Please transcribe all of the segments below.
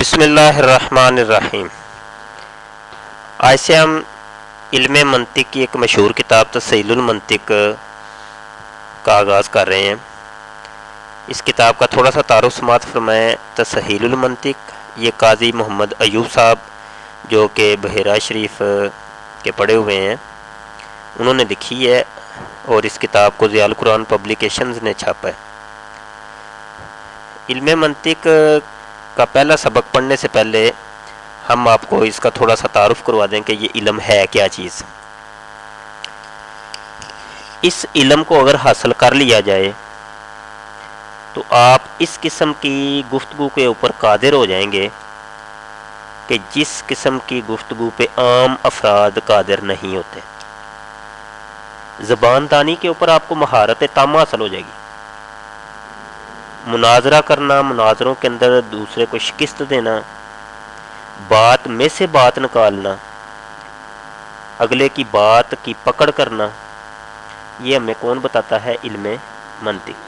बिस्मिल्लाहिर्रहमानिर्रहीम। आज से हम इल्म मंतिक की एक मशहूर किताब तस्हीलुल मंतिक का आगाज़ कर रहे हैं। इस किताब का थोड़ा सा तारुफ समात फरमाएँ। तस्हीलुल मंतिक ये काजी मोहम्मद अयूब साहब जो कि बहेरा शरीफ के पढ़े हुए हैं, उन्होंने लिखी है और इस किताब को ज़ियाल कुरान पब्लिकेशंस ने छापा है। इल्म मंतिक का पहला सबक पढ़ने से पहले हम आपको इसका थोड़ा सा तारुफ करवा दें कि ये इल्म है क्या चीज़। इस इल्म को अगर हासिल कर लिया जाए तो आप इस किस्म की गुफ्तगू के ऊपर कादिर हो जाएंगे कि जिस किस्म की गुफ्तगू पे आम अफराद कादिर नहीं होते। ज़बानदानी के ऊपर आपको महारत तामा हासिल हो जाएगी। मुनाजरा करना, मुनाजरों के अंदर दूसरे को शिकस्त देना, बात में से बात निकालना, अगले की बात की पकड़ करना, ये हमें कौन बताता है? इल्म मंतिक।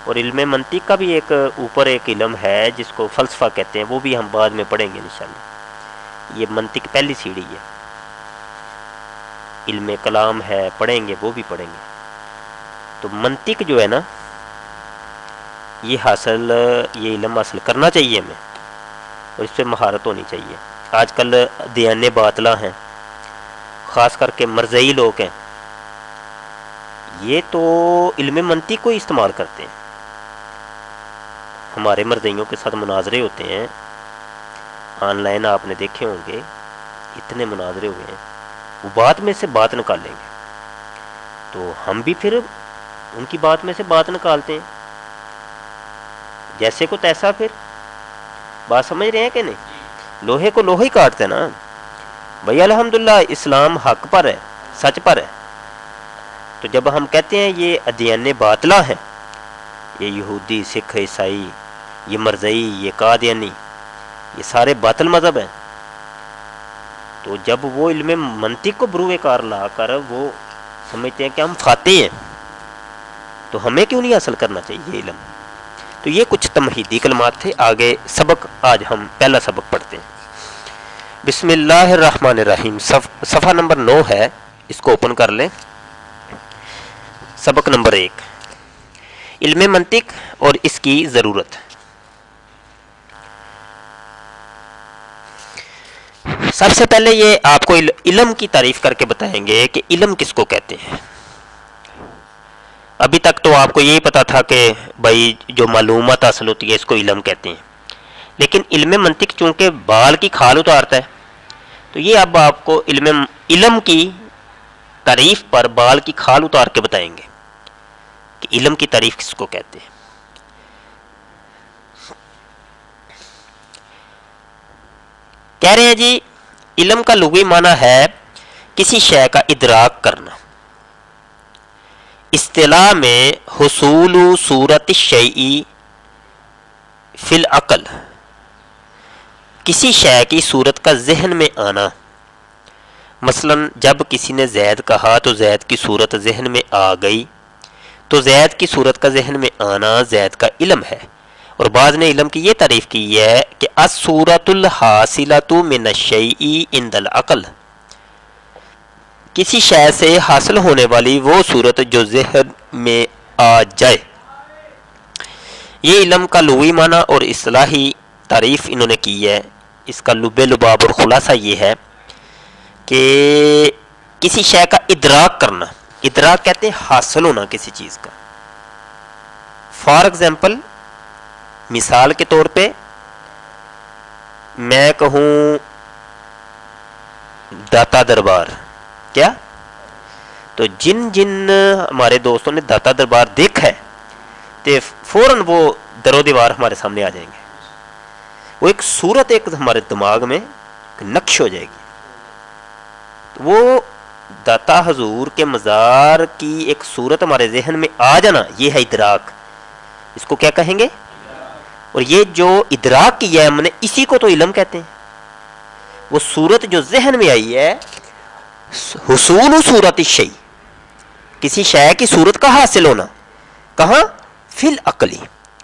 और इल्म मंतिक का भी एक ऊपर एक इल्म है जिसको फ़लसफ़ा कहते हैं, वो भी हम बाद में पढ़ेंगे इंशाअल्लाह। ये मंतिक पहली सीढ़ी है। इल्म कलाम है, पढ़ेंगे, वो भी पढ़ेंगे। तो मंतिक जो है ना, ये इल्म हासिल करना चाहिए हमें और इस पर महारत होनी चाहिए। आजकल दयाने बातला हैं, ख़ास करके मरज़ई लोग हैं, ये तो इल्म मंतिक को इस्तेमाल करते हैं। हमारे मरज़इयों के साथ मुनाजरे होते हैं, ऑनलाइन आपने देखे होंगे, इतने मुनाजरे हुए हैं, वो बात में से बात निकालेंगे, तो हम भी फिर उनकी बात में से बात निकालते हैं, जैसे को तैसा। फिर बात समझ रहे हैं कि नहीं? लोहे को लोहे ही काटते ना भाई। अल्हम्दुलिल्लाह इस्लाम हक पर है, सच पर है। तो जब हम कहते हैं ये अदियाने बातला हैं, ये यहूदी, सिख, ईसाई, ये मरज़ई, ये कादियानी, ये सारे बातिल मज़हब हैं, तो जब वो इल्म मंतिक को बरूए कार ला कर वो समझते हैं कि हम फाते हैं, तो हमें क्यों नहीं हासिल करना चाहिए इल्म? तो ये कुछ तमहीदी कलमात थे। आगे सबक, आज हम पहला सबक पढ़ते हैं। बिस्मिल्लाहिर्रहमानिर्रहीम। सफ़ा नंबर 9 है, इसको ओपन कर लें। सबक नंबर 1, इल्म मंतिक और इसकी ज़रूरत। सबसे पहले ये आपको इल्म की तारीफ़ करके बताएंगे कि इल्म किसको कहते हैं। अभी तक तो आपको यही पता था कि भाई जो मालूमात हासिल होती है इसको इल्म कहते हैं, लेकिन इल्म मंतिक चूँकि बाल की खाल उतारता है, तो ये अब आपको इल्म की तारीफ़ पर बाल की खाल उतार के बताएंगे कि इल्म की तारीफ़ किसको कहते हैं। कह रहे हैं जी, इल्म का लुग़वी माना है किसी शय का इदराक करना। इस्तिलाह में हुसूलु सूरत शैई फिल अक़ल, किसी शय की सूरत का जहन में आना। मसलन जब किसी ने जैद कहा तो जैद की सूरत जहन में आ गई, तो जैद की सूरत का जहन में आना जैद का इल्म है। और बाज़ ने इल्म की ये तारीफ़ की है कि अस्सूरतुल हासिलतु मिनश्शैई इंदल अक़ल, किसी शय से हासिल होने वाली वो सूरत जो ज़हन में आ जाए। ये इल्म का लुग़वी माना और इस्तिलाही तारीफ़ इन्होंने की है। इसका लुब्बे लुबाब और ख़ुलासा ये है कि किसी शय का इदराक करना। इदराक कहते हैं हासिल होना किसी चीज़ का। फॉर एग्ज़ाम्पल, मिसाल के तौर पे मैं कहूँ दाता दरबार, क्या? तो जिन जिन हमारे दोस्तों ने दाता दरबार देखा है, तो फ़ौरन वो दरो दीवार हमारे सामने आ जाएंगे। वो एक सूरत एक हमारे दिमाग में नक्श हो जाएगी। तो वो दाता हजूर के मज़ार की एक सूरत हमारे जहन में आ जाना, ये है इदराक। इसको क्या कहेंगे? और ये जो इदराक किया है हमने, इसी को तो इल्म कहते हैं। वो सूरत जो जहन में आई है, हुसूल सूरत शै, किसी शय की सूरत का हासिल होना। कहाँ? फिल अकली,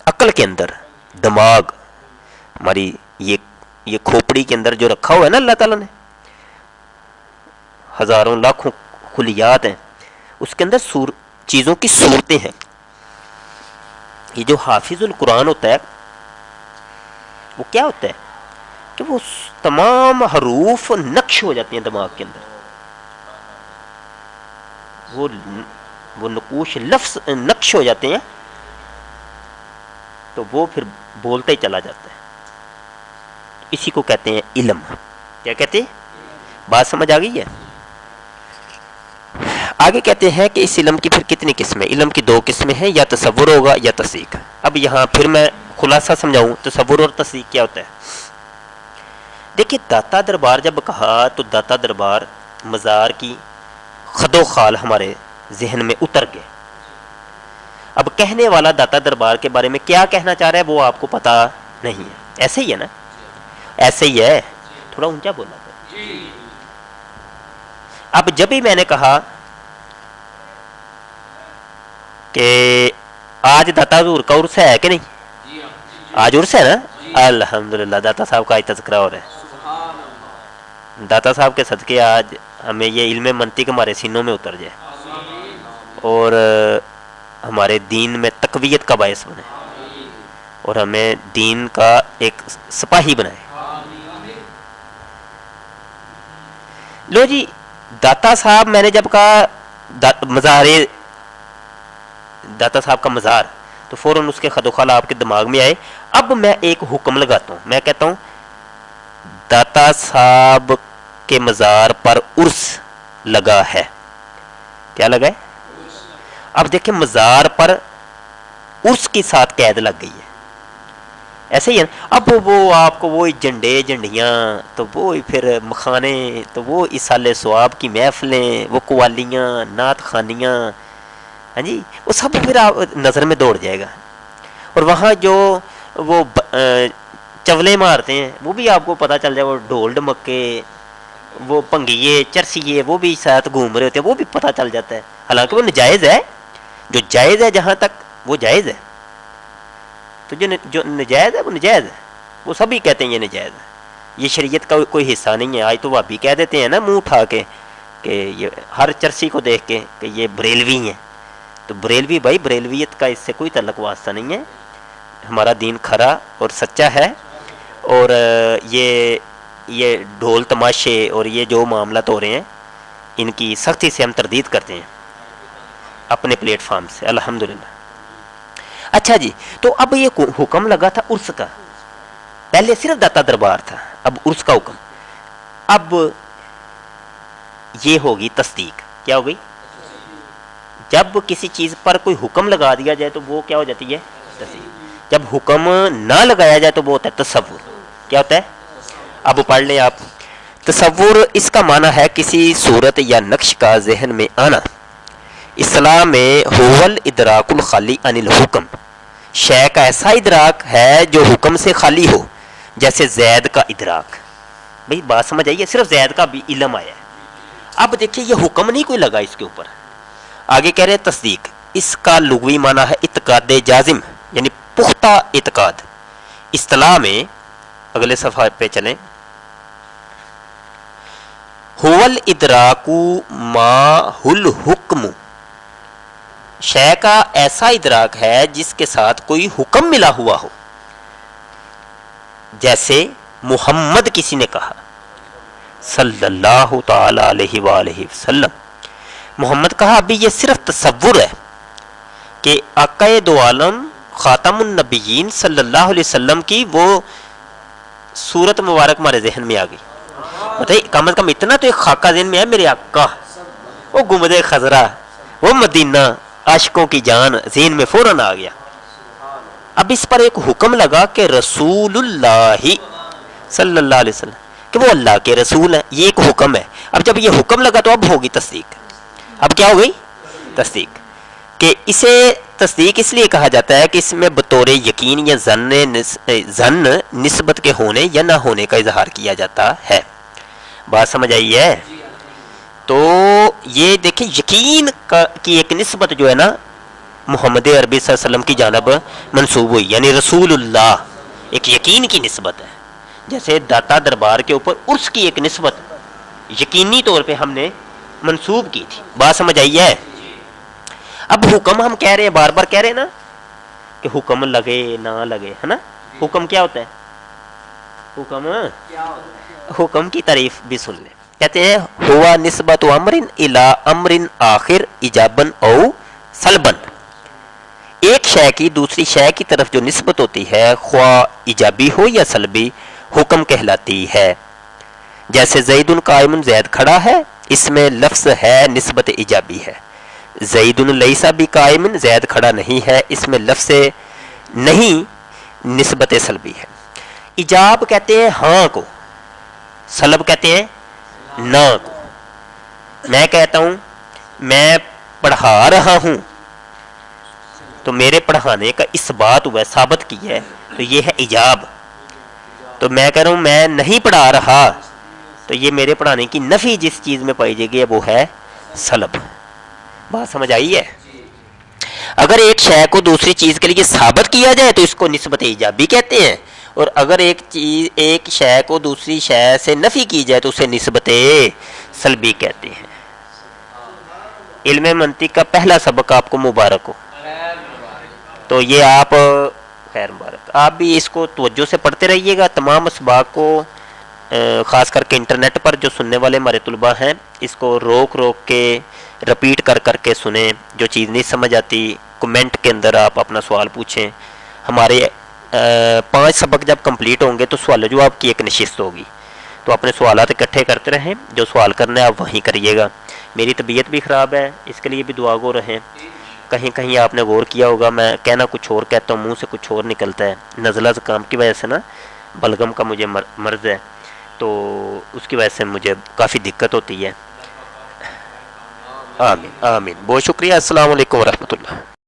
अकल के अंदर, दिमाग, हमारी ये खोपड़ी के अंदर जो रखा हुआ है ना अल्लाह ताला ने, हजारों लाखों खुलियात हैं, उसके अंदर चीज़ों की सूरतें हैं। ये जो हाफिजुल कुरान होता है वो क्या होता है कि वो तमाम हरूफ नक्श हो जाती हैं दिमाग के अंदर, वो नकूश लफ्ज नक्श हो जाते हैं, तो वो फिर बोलते ही चला जाता है। इसी को कहते हैं इल्म। क्या कहते हैं? बात समझ आ गई है? आगे कहते हैं कि इस इल्म की फिर कितनी किस्में? इल्म की 2 किस्में हैं, या तसव्वुर होगा या तस्दीक। अब यहाँ फिर मैं खुलासा समझाऊं, तसव्वुर और तस्दीक क्या होता है। देखिए, दाता दरबार जब कहा तो दाता दरबार मज़ार की खदो खाल हमारे जहन में उतर गए। अब कहने वाला दाता दरबार के बारे में क्या कहना चाह रहा है वो आपको पता नहीं है। ऐसे ही है ना? ऐसे ही है। थोड़ा ऊंचा बोलना था। अब जब भी मैंने कहा कि आज दाता हुजूर का उर्स है कि नहीं, आज उर्स है ना, अल्हम्दुलिल्लाह, दाता साहब का आज तज़किरा हो रहा है। दाता साहब के सदके आज हमें ये इल्म मंतिक हमारे सीनों में उतर जाए और हमारे दीन में तकवीयत का बायस बने और हमें दीन का एक सिपाही बनाए। लो जी, दाता साहब, मैंने जब कहा मज़ारे दाता साहब का मज़ार, तो फ़ौरन उसके खदोखाल आपके दिमाग में आए। अब मैं एक हुक्म लगाता हूँ, मैं कहता हूँ दाता साहब के मज़ार पर उर्स लगा है। क्या लगा है? अब देखिए, मज़ार पर उर्स के साथ कैद लग गई है। ऐसे ही है। अब वो आपको वो झंडे झंडियाँ, तो वो फिर मखाने, तो वो इसाले सवाब की महफिलें, वो कवालियाँ, नात खानियाँ, हाँ जी, वो सब फिर आप नज़र में दौड़ जाएगा। और वहाँ जो वो चवले मारते हैं वो भी आपको पता चल जाए, वो ढोल ढमक्के, वो भंगिए चरसिए, वो भी साथ घूम रहे होते हैं, वो भी पता चल जाता है। हालांकि वो नाजायज़ है, जो जायज़ है जहाँ तक वो जायज़ है, तो जो नाजायज़ है वो नाजायज़ है, वो सभी कहते हैं ये नाजायज़ है, ये शरीयत का कोई हिस्सा नहीं है। आज तो भाभी कह देते हैं ना मुंह उठा के कि ये हर चरसी को देख के कि ये बरेलवी हैं। तो बरेलवी भाई, बरेलवियत का इससे कोई तल्लुक़ वास्ता नहीं है। हमारा दीन खरा और सच्चा है। और ये ढोल तमाशे और ये जो मामला हो रहे हैं, इनकी सख्ती से हम तरदीद करते हैं अपने प्लेटफार्म से, अल्हम्दुलिल्लाह। अच्छा जी, तो अब ये हुक्म लगा था उर्स का। पहले सिर्फ दाता दरबार था, अब उर्स का हुक्म। अब ये होगी तस्दीक। क्या हो गई? जब किसी चीज़ पर कोई हुक्म लगा दिया जाए तो वो क्या हो जाती है? तस्दीक। जब हुक्म ना लगाया जाए तो वो होता है तसव्वुर। क्या होता है? अब पढ़ लें आप। तसव्वुर इसका माना है किसी सूरत या नक्श का जहन में आना। इस्लाम में हुवल इदराकुल खाली अनिल हुक्म, शय का ऐसा इदराक है जो हुक्म से खाली हो, जैसे जैद का इदराक। भाई बात समझ आइए, सिर्फ जैद का भी इल्म आया है। अब देखिए, ये हुक्म नहीं कोई लगा इसके ऊपर। आगे कह रहे हैं तस्दीक, इसका लुग़वी माना है इत्काद जाजिम, यानी पुख्ता इत्काद। इस्तिलाह में अगले सफ़ा पे चलें। हुवल इदराकु माहुल हुक्म, शय का ऐसा इदराक है जिसके साथ कोई हुक्म मिला हुआ हो। जैसे मुहम्मद किसी ने कहा सल्लल्लाहु ताला अलैहि वसल्लम, मोहम्मद कहा। अभी ये सिर्फ तसव्वुर है कि आक़ाए दो आलम ख़ातमुन नबिय्यीन सल्लल्लाहु अलैहि वसल्लम की वो सूरत मुबारक हमारे जहन में आ गई। बताइए, कम अज़ कम इतना तो एक खाका जहन में है, मेरे आका, वो गुंबदे खजरा, वो मदीना, आशिकों की जान ज़हन में फ़ौरन आ गया। अब इस पर एक हुक्म लगा कि रसूलुल्लाह सल्लल्लाहु अलैहि वसल्लम, कि वो अल्लाह के रसूल हैं। ये एक हुक्म है। अब जब ये हुक्म लगा तो अब होगी तस्दीक। अब क्या हो गई? तस्दीक। कि इसे तस्दीक इसलिए कहा जाता है कि इसमें बतौर यकीन या ज़न्न निस्बत के होने या ना होने का इजहार किया जाता है। बात समझ आई है? तो ये देखिए, यकीन की एक निस्बत जो है ना मोहम्मद अरबी सल्लल्लाहु अलैहि वसल्लम की जानब मंसूब हुई, यानी रसूलुल्लाह, ایک یقین کی نسبت ہے. جیسے داتا دربار کے اوپر عرس کی ایک نسبت یقینی طور پہ ہم نے منسوب کی تھی. بات سمجھ آئی ہے؟ اب حکم ہم کہہ رہے ہیں، بار بار کہہ رہے ہیں نا کہ حکم لگے نہ لگے، ہے نا. حکم کیا ہوتا ہے؟ حکم کی تعریف بھی سن لیں. کہتے ہیں ہوا نسبت امر الی امر آخر ایجابن او سلبن. ایک شے کی دوسری شے کی طرف جو نسبت ہوتی ہے خواہ ایجابی ہو یا سلبی، حکم کہلاتی ہے. جیسے زید قائم، زید کھڑا ہے، اس میں لفظ ہے نسبت ایجابی ہے. زید لیس بھی قائم، زید کھڑا نہیں ہے، اس میں لفظ نہیں نسبت سلبی ہے. ایجاب کہتے ہیں ہاں کو، سلب کہتے ہیں نہ کو. میں کہتا ہوں میں پڑھا رہا ہوں تو میرے پڑھانے کا اس بات ہوا ہے، ثابت کی ہے، تو یہ ہے ایجاب. تو میں کہہ رہا ہوں میں نہیں پڑھا رہا تو یہ میرے پڑھانے کی نفی جس چیز میں پائی جائے گی وہ ہے سلب. بات سمجھ آئی ہے؟ اگر ایک شے کو دوسری چیز کے لیے ثابت کیا جائے تو اس کو نسبت ایجابی کہتے ہیں، اور اگر ایک شے کو دوسری شے سے نفی کی جائے تو اسے نسبت سلبی کہتے ہیں. علم منطق کا پہلا سبق آپ کو مبارک ہو. تو یہ آپ خیر مبارک، آپ بھی اس کو توجہ سے پڑھتے رہیے گا. تمام اسباق کو خاص کر کے انٹرنیٹ پر جو سننے والے ہمارے طلباء ہیں اس کو روک روک کے رپیٹ کر کر کے سنیں. جو چیز نہیں سمجھ آتی کمنٹ کے اندر آپ اپنا سوال پوچھیں. ہمارے 5 سبق جب کمپلیٹ ہوں گے تو سوال جواب کی ایک نشست ہوگی، تو اپنے سوالات اکٹھے کرتے رہیں. جو سوال کرنا ہے آپ وہیں کریے گا. میری طبیعت بھی خراب ہے، اس کے لیے بھی دعا گو رہیں. کہیں کہیں آپ نے غور کیا ہوگا میں کہنا کچھ اور کہتا ہوں، منہ سے کچھ اور نکلتا ہے. نزلہ زکام کی وجہ سے نا بلغم کا مجھے مرض ہے، تو اس کی وجہ سے مجھے کافی دقت ہوتی ہے. آمین آمین. بہت شکریہ. السلام علیکم ورحمۃ اللہ.